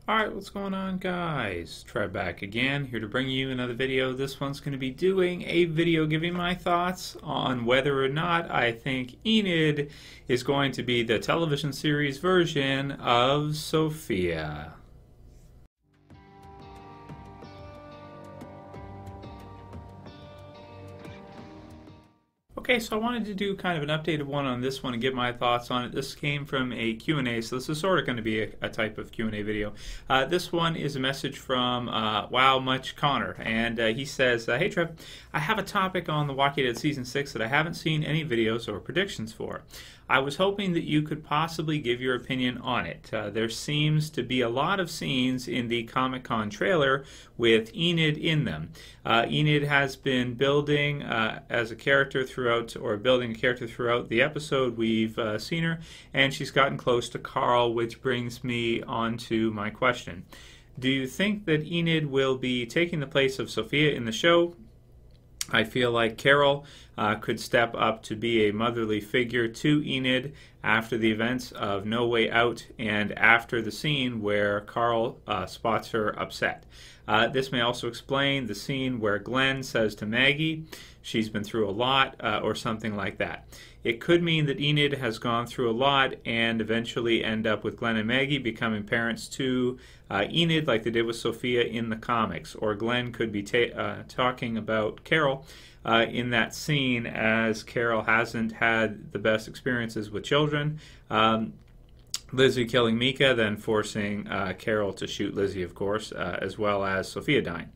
Alright, what's going on, guys? Trev back again, here to bring you another video. This one's going to be doing a video giving my thoughts on whether or not I think Enid is going to be the television series version of Sophia. Okay, so I wanted to do kind of an updated one on this one and get my thoughts on it. This came from a Q&A, so this is sort of going to be a type of Q&A video. This one is a message from WowMuchConnor, and he says, Hey Trev, I have a topic on The Walking Dead Season 6 that I haven't seen any videos or predictions for. I was hoping that you could possibly give your opinion on it. There seems to be a lot of scenes in the Comic-Con trailer with Enid in them. Enid has been building as a character throughout, or building a character throughout the episode. We've seen her, and she's gotten close to Carl, which brings me on to my question. Do you think that Enid will be taking the place of Sophia in the show? I feel like Carol could step up to be a motherly figure to Enid after the events of No Way Out and after the scene where Carl spots her upset. This may also explain the scene where Glenn says to Maggie she's been through a lot or something like that. It could mean that Enid has gone through a lot and eventually end up with Glenn and Maggie becoming parents to Enid like they did with Sophia in the comics. Or Glenn could be talking about Carol in that scene, as Carol hasn't had the best experiences with children. Lizzie killing Mika, then forcing Carol to shoot Lizzie, of course, as well as Sophia dying.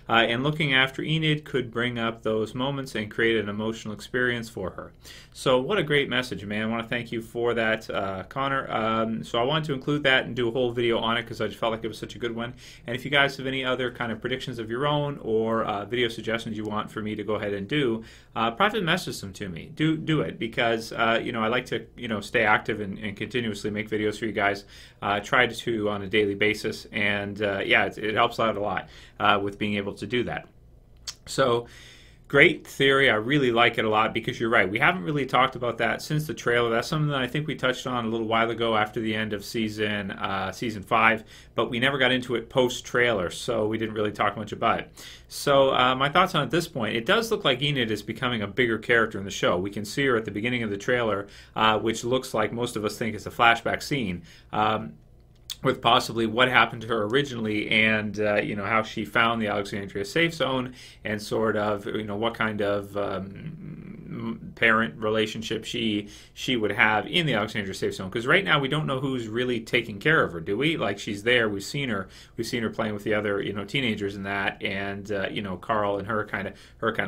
And looking after Enid could bring up those moments and create an emotional experience for her. So what a great message, man. I want to thank you for that, Connor. So I wanted to include that and do a whole video on it because I just felt like it was such a good one. And if you guys have any other kind of predictions of your own or video suggestions you want for me to go ahead and do, private message them to me. Do it because, I like to, stay active and continuously make videos for you guys. Try to on a daily basis. And, it helps out a lot with being able to do that. So great theory. I really like it a lot because you're right. We haven't really talked about that since the trailer. That's something that I think we touched on a little while ago after the end of season 5, but we never got into it post-trailer, so we didn't really talk much about it. So my thoughts on it at this point, it does look like Enid is becoming a bigger character in the show. We can see her at the beginning of the trailer, which looks like most of us think is a flashback scene. With possibly what happened to her originally and, how she found the Alexandria safe zone and sort of, what kind of parent relationship she would have in the Alexandria safe zone. Because right now we don't know who's really taking care of her, do we? Like, she's there, we've seen her playing with the other, teenagers and that, and, Carl and her kind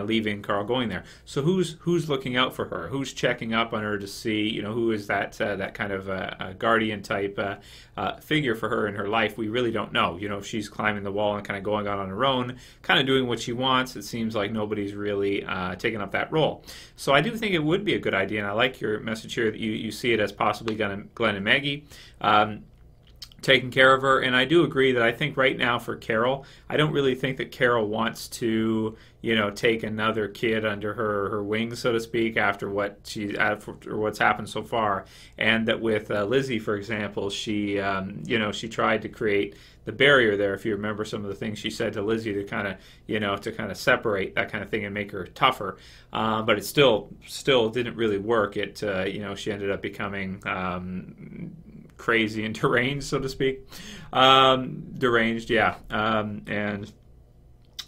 of leaving, Carl going there. So who's looking out for her? Who's checking up on her to see, who is that kind of a guardian type figure for her in her life? We really don't know. If she's climbing the wall and kind of going out on her own, kind of doing what she wants, it seems like nobody's really taking up that role. So I do think it would be a good idea, and I like your message here that you see it as possibly Glenn and Maggie taking care of her. And I do agree that I think right now for Carol, I don't really think that Carol wants to, take another kid under her wings, so to speak, after what's happened so far. And that with Lizzie, for example, she tried to create the barrier there. If you remember some of the things she said to Lizzie to kind of separate that kind of thing and make her tougher. But it still didn't really work. She ended up becoming crazy and deranged, so to speak. Deranged, yeah. And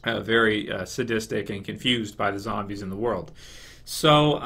very sadistic and confused by the zombies in the world. So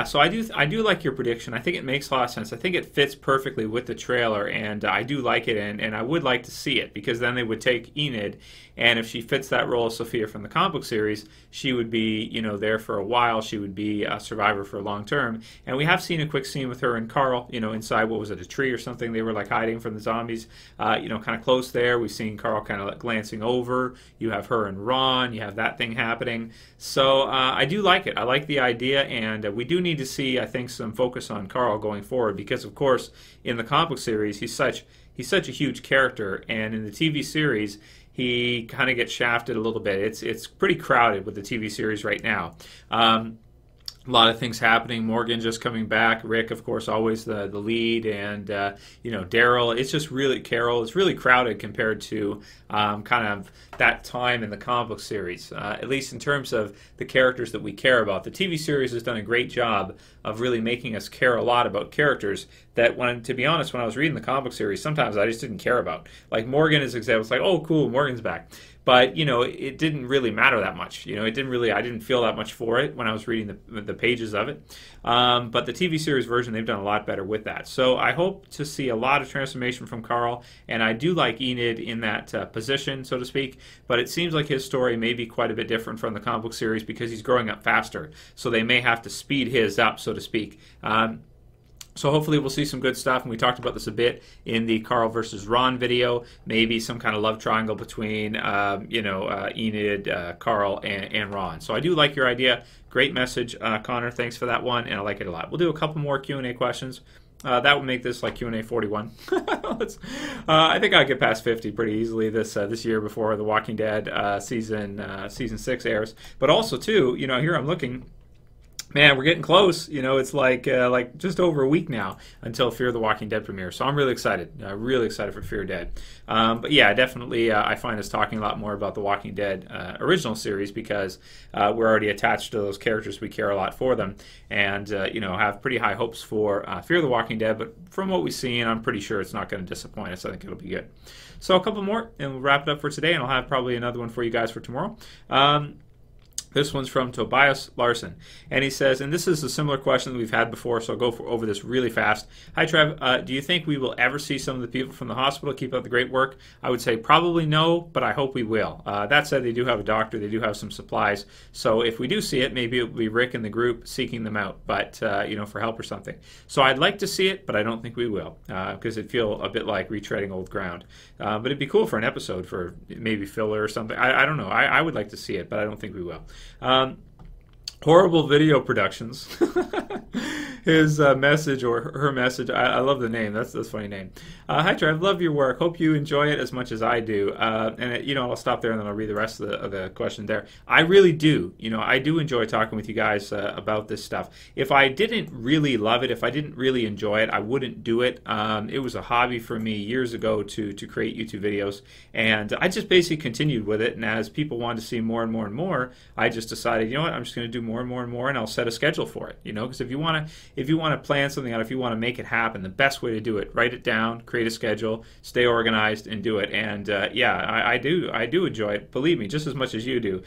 so I do like your prediction. I think it makes a lot of sense. I think it fits perfectly with the trailer, and I do like it, and I would like to see it, because then they would take Enid, and if she fits that role of Sophia from the comic book series, she would be, there for a while. She would be a survivor for a long term. And we have seen a quick scene with her and Carl, inside, what was it, a tree or something? They were like hiding from the zombies, kind of close there. We've seen Carl kind of like glancing over. You have her and Ron. You have that thing happening. So I do like it. I like the idea, and we do need to see, I think, some focus on Carl going forward, because, of course, in the comic book series, he's such a huge character, and in the TV series, he kind of gets shafted a little bit. It's pretty crowded with the TV series right now. a lot of things happening. Morgan just coming back. Rick, of course, always the lead, and Daryl. It's just really Carol. It's really crowded compared to kind of that time in the comic book series. At least in terms of the characters that we care about. The TV series has done a great job of really making us care a lot about characters that, to be honest, when I was reading the comic book series, sometimes I just didn't care about. Like Morgan is example. It's like, oh, cool, Morgan's back. But it didn't really matter that much. I didn't feel that much for it when I was reading the pages of it. But the TV series version, they've done a lot better with that. So I hope to see a lot of transformation from Carl, and I do like Enid in that position, so to speak. But it seems like his story may be quite a bit different from the comic book series because he's growing up faster. So they may have to speed his up, so to speak. So hopefully we'll see some good stuff, and we talked about this a bit in the Carl versus Ron video. Maybe some kind of love triangle between, Enid, Carl, and Ron. So I do like your idea. Great message, Connor. Thanks for that one, and I like it a lot. We'll do a couple more Q&A questions. That would make this like Q&A 41. I think I'll get past 50 pretty easily this year before The Walking Dead season 6 airs. But also too, here I'm looking. Man, we're getting close. It's like just over a week now until Fear the Walking Dead premieres. So I'm really excited. Really excited for Fear Dead. But yeah, definitely I find us talking a lot more about the Walking Dead original series because we're already attached to those characters. We care a lot for them, and have pretty high hopes for Fear the Walking Dead. But from what we've seen, I'm pretty sure it's not going to disappoint us. I think it'll be good. So a couple more, and we'll wrap it up for today. And I'll have probably another one for you guys for tomorrow. This one's from Tobias Larson, and he says, and this is a similar question that we've had before, so I'll go over this really fast. Hi, Trev. Do you think we will ever see some of the people from the hospital keep up the great work? I would say probably no, but I hope we will. That said, they do have a doctor. They do have some supplies. So if we do see it, maybe it will be Rick and the group seeking them out, but for help or something. So I'd like to see it, but I don't think we will, because it'd feel a bit like retreading old ground. But it'd be cool for an episode, for maybe filler or something. I don't know. I would like to see it, but I don't think we will. Horrible Video Productions. His message, or her message, I love the name. That's a funny name. Hi, Trev. Love your work. Hope you enjoy it as much as I do. I'll stop there and then I'll read the rest of the question there. I really do. I do enjoy talking with you guys about this stuff. If I didn't really love it, if I didn't really enjoy it, I wouldn't do it. It was a hobby for me years ago to create YouTube videos, and I just basically continued with it. And as people wanted to see more and more and more, I just decided, you know what, I'm just going to do more and more and more, and I'll set a schedule for it. Because if you want to plan something out, if you want to make it happen, the best way to do it, write it down, create a schedule, stay organized, and do it. And I do enjoy it. Believe me, just as much as you do.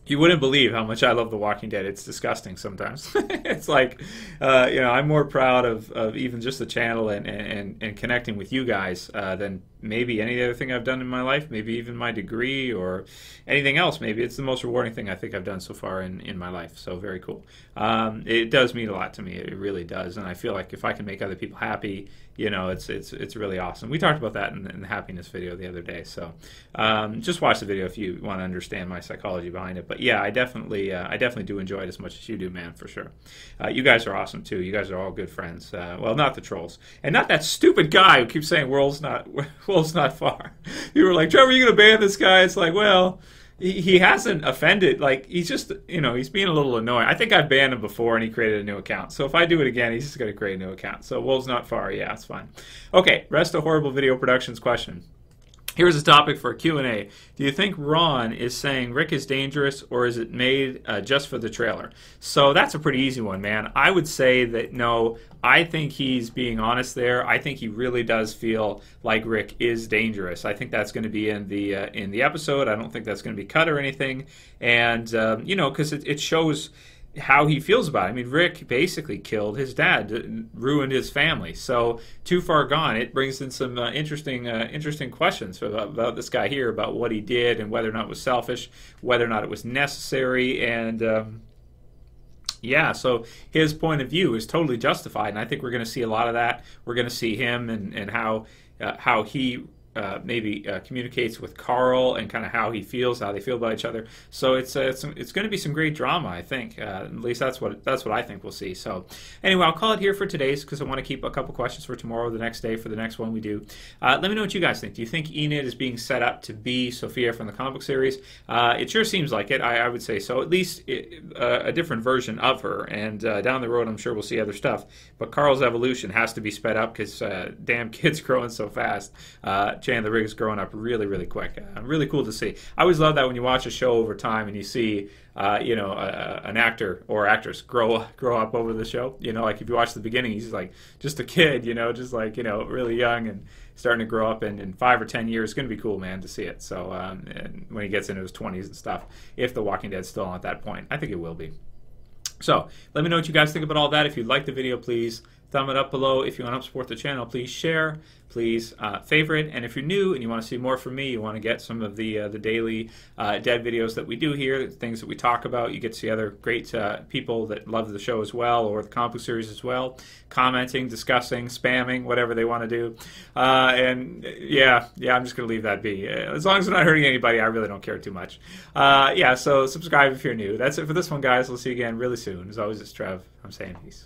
You wouldn't believe how much I love The Walking Dead. It's disgusting sometimes. It's like, I'm more proud of even just the channel and connecting with you guys than maybe any other thing I've done in my life, maybe even my degree or anything else. Maybe it's the most rewarding thing I think I've done so far in my life. So very cool. It does mean a lot to me. It really does. And I feel like if I can make other people happy, it's really awesome. We talked about that in the happiness video the other day. So just watch the video if you want to understand my psychology behind it. But yeah, I definitely do enjoy it as much as you do, man, for sure. You guys are awesome too. You guys are all good friends. Well, not the trolls, and not that stupid guy who keeps saying world's not far. You were like, Trevor, are you gonna ban this guy? It's like, well, he hasn't offended. Like, he's just, he's being a little annoying. I think I've banned him before, and he created a new account. So if I do it again, he's just gonna create a new account. So world's not far. Yeah, it's fine. Okay, rest of Horrible Video Productions question. Here's a topic for a Q&A. Do you think Ron is saying Rick is dangerous, or is it made just for the trailer? So that's a pretty easy one, man. I would say that no. I think he's being honest there. I think he really does feel like Rick is dangerous. I think that's going to be in the episode. I don't think that's going to be cut or anything. And because it shows how he feels about it. I mean, Rick basically killed his dad, ruined his family. So too far gone. It brings in some interesting questions about this guy here, about what he did and whether or not it was selfish, whether or not it was necessary, and so his point of view is totally justified, and I think we're going to see a lot of that. We're going to see him and how he maybe communicates with Carl and kind of how he feels, how they feel about each other. So it's going to be some great drama, I think. At least that's what I think we'll see. So anyway, I'll call it here for today's because I want to keep a couple questions for tomorrow, the next day, for the next one we do. Let me know what you guys think. Do you think Enid is being set up to be Sophia from the comic book series? It sure seems like it. I would say so. At least a different version of her. And down the road, I'm sure we'll see other stuff. But Carl's evolution has to be sped up because damn kid's growing so fast. Chandler Riggs growing up really, really quick. Really cool to see. I always love that when you watch a show over time and you see, an actor or actress grow up over the show. Like if you watch the beginning, he's like just a kid, just like, really young and starting to grow up. And in 5 or 10 years, it's going to be cool, man, to see it. So and when he gets into his 20s and stuff, if The Walking Dead's still on at that point, I think it will be. So let me know what you guys think about all that. If you like the video, please thumb it up below. If you want to help support the channel, please share, please favorite. And if you're new and you want to see more from me, you want to get some of the daily Dead videos that we do here, things that we talk about, you get to see other great people that love the show as well, or the comic book series as well, commenting, discussing, spamming, whatever they want to do. I'm just going to leave that be. As long as I'm not hurting anybody, I really don't care too much. So subscribe if you're new. That's it for this one, guys. We'll see you again really soon. As always, it's Trev. I'm saying peace.